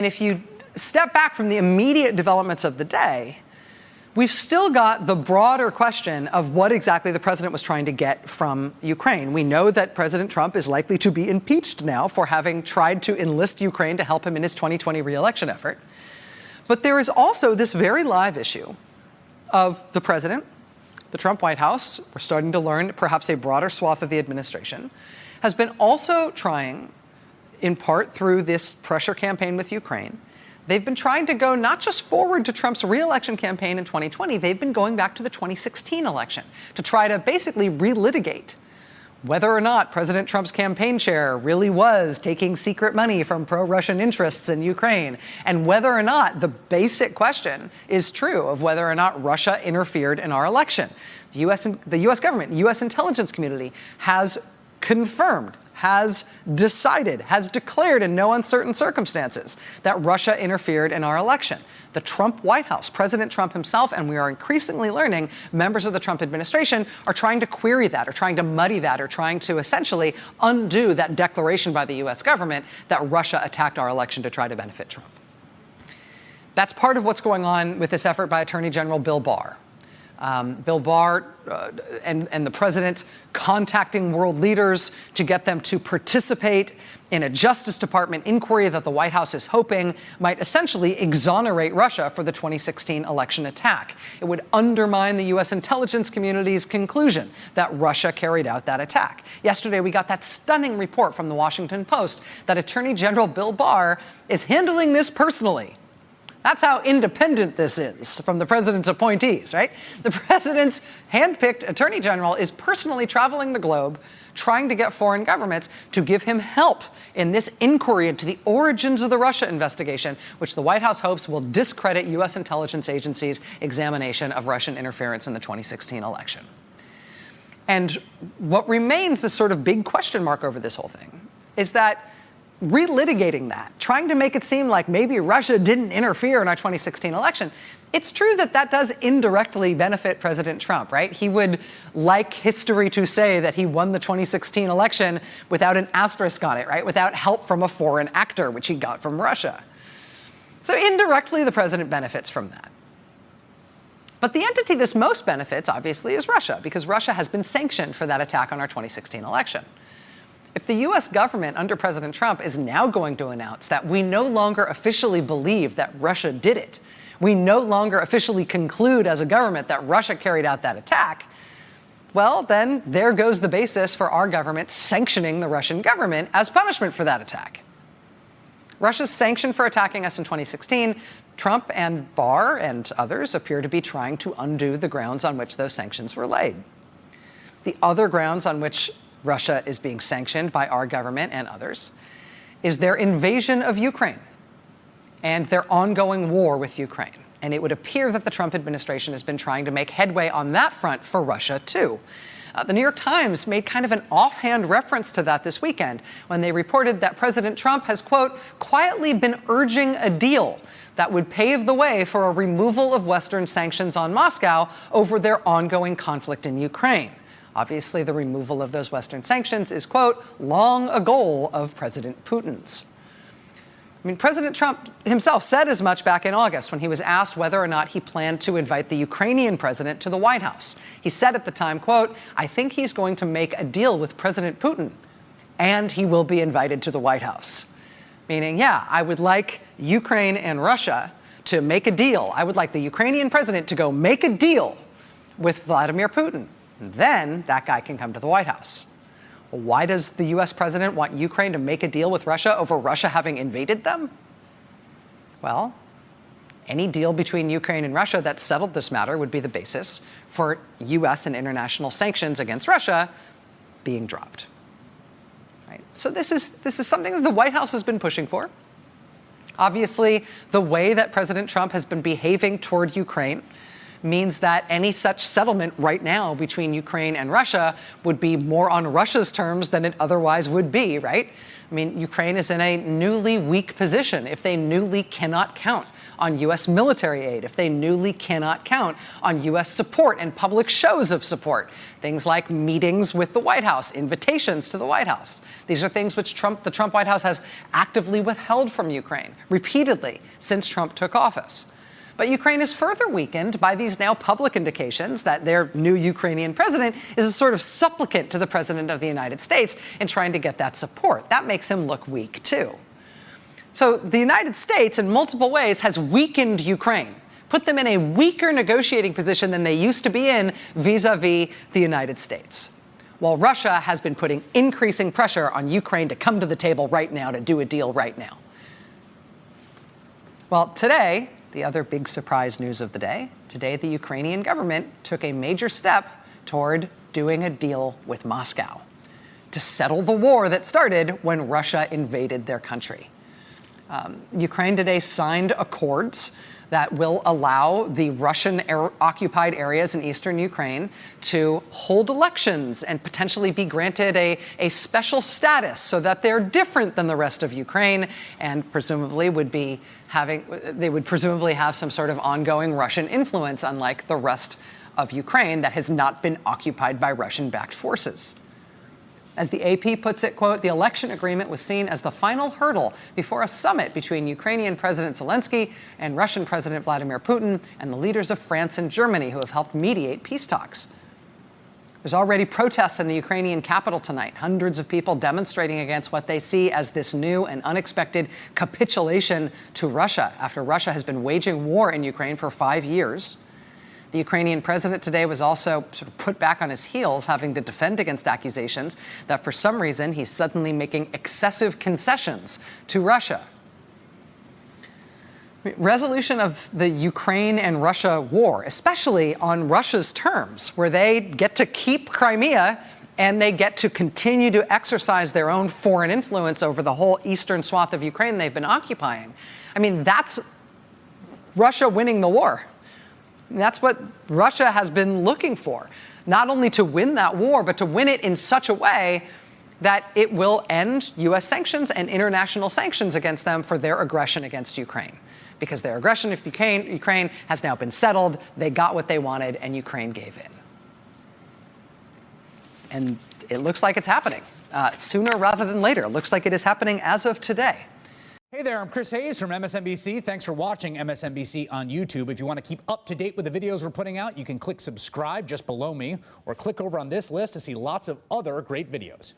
And if you step back from the immediate developments of the day, we've still got the broader question of what exactly the president was trying to get from Ukraine. We know that President Trump is likely to be impeached now for having tried to enlist Ukraine to help him in his 2020 re-election effort. But there is also this very live issue of the president, the Trump White House, we're starting to learn perhaps a broader swath of the administration, has been also trying, in part through this pressure campaign with Ukraine, they've been trying to go not just forward to Trump's re-election campaign in 2020, they've been going back to the 2016 election to try to basically relitigate whether or not President Trump's campaign chair really was taking secret money from pro-Russian interests in Ukraine, and whether or not the basic question is true of whether or not Russia interfered in our election. The U.S. government, U.S. intelligence community has confirmed, has decided, has declared in no uncertain circumstances that Russia interfered in our election. The Trump White House, President Trump himself, and we are increasingly learning members of the Trump administration are trying to query that, or trying to muddy that, or trying to essentially undo that declaration by the U.S. government that Russia attacked our election to try to benefit Trump. That's part of what's going on with this effort by Attorney General Bill Barr. Bill Barr and the president contacting world leaders to get them to participate in a Justice Department inquiry that the White House is hoping might essentially exonerate Russia for the 2016 election attack. It would undermine the U.S. intelligence community's conclusion that Russia carried out that attack. Yesterday, we got that stunning report from the Washington Post that Attorney General Bill Barr is handling this personally. That's how independent this is from the president's appointees, right? The president's handpicked attorney general is personally traveling the globe, trying to get foreign governments to give him help in this inquiry into the origins of the Russia investigation, which the White House hopes will discredit U.S. intelligence agencies' examination of Russian interference in the 2016 election. And what remains the sort of big question mark over this whole thing is that relitigating that, trying to make it seem like maybe Russia didn't interfere in our 2016 election, it's true that that does indirectly benefit President Trump, right? He would like history to say that he won the 2016 election without an asterisk on it, right? Without help from a foreign actor, which he got from Russia. So indirectly, the president benefits from that. But the entity this most benefits, obviously, is Russia, because Russia has been sanctioned for that attack on our 2016 election. If the U.S. government under President Trump is now going to announce that we no longer officially believe that Russia did it, we no longer officially conclude as a government that Russia carried out that attack, well, then there goes the basis for our government sanctioning the Russian government as punishment for that attack. Russia's sanction for attacking us in 2016, Trump and Barr and others appear to be trying to undo the grounds on which those sanctions were laid. The other grounds on which Russia is being sanctioned by our government and others is their invasion of Ukraine and their ongoing war with Ukraine. And it would appear that the Trump administration has been trying to make headway on that front for Russia, too. The New York Times made kind of an offhand reference to that this weekend when they reported that President Trump has, quote, quietly been urging a deal that would pave the way for a removal of Western sanctions on Moscow over their ongoing conflict in Ukraine. Obviously, the removal of those Western sanctions is, quote, long a goal of President Putin's. I mean, President Trump himself said as much back in August when he was asked whether or not he planned to invite the Ukrainian president to the White House. He said at the time, quote, I think he's going to make a deal with President Putin, and he will be invited to the White House. Meaning, yeah, I would like Ukraine and Russia to make a deal. I would like the Ukrainian president to go make a deal with Vladimir Putin. And then that guy can come to the White House. Well, why does the U.S. president want Ukraine to make a deal with Russia over Russia having invaded them? Well, any deal between Ukraine and Russia that settled this matter would be the basis for U.S. and international sanctions against Russia being dropped. Right? So this is something that the White House has been pushing for. Obviously, the way that President Trump has been behaving toward Ukraine means that any such settlement right now between Ukraine and Russia would be more on Russia's terms than it otherwise would be, right? I mean, Ukraine is in a newly weak position if they newly cannot count on U.S. military aid, if they newly cannot count on U.S. support and public shows of support, things like meetings with the White House, invitations to the White House. These are things which the Trump White House has actively withheld from Ukraine repeatedly since Trump took office. But Ukraine is further weakened by these now public indications that their new Ukrainian president is a sort of supplicant to the president of the United States in trying to get that support. That makes him look weak, too. So the United States, in multiple ways, has weakened Ukraine, put them in a weaker negotiating position than they used to be in vis-a-vis the United States, while Russia has been putting increasing pressure on Ukraine to come to the table right now, to do a deal right now. Well, today, the other big surprise news of the day, today the Ukrainian government took a major step toward doing a deal with Moscow to settle the war that started when Russia invaded their country. Ukraine today signed accords that will allow the Russian-occupied areas in eastern Ukraine to hold elections and potentially be granted a special status so that they're different than the rest of Ukraine and presumably they would presumably have some sort of ongoing Russian influence, unlike the rest of Ukraine that has not been occupied by Russian-backed forces. As the AP puts it, quote, the election agreement was seen as the final hurdle before a summit between Ukrainian President Zelensky and Russian President Vladimir Putin and the leaders of France and Germany who have helped mediate peace talks. There's already protests in the Ukrainian capital tonight, hundreds of people demonstrating against what they see as this new and unexpected capitulation to Russia after Russia has been waging war in Ukraine for 5 years. The Ukrainian president today was also sort of put back on his heels, having to defend against accusations that for some reason he's suddenly making excessive concessions to Russia. Resolution of the Ukraine and Russia war, especially on Russia's terms, where they get to keep Crimea and they get to continue to exercise their own foreign influence over the whole eastern swath of Ukraine they've been occupying. I mean, that's Russia winning the war. That's what Russia has been looking for, not only to win that war, but to win it in such a way that it will end U.S. sanctions and international sanctions against them for their aggression against Ukraine. Because their aggression of Ukraine has now been settled, they got what they wanted, and Ukraine gave in. And it looks like it's happening sooner rather than later. It looks like it is happening as of today. Hey there, I'm Chris Hayes from MSNBC. Thanks for watching MSNBC on YouTube. If you want to keep up to date with the videos we're putting out, you can click subscribe just below me or click over on this list to see lots of other great videos.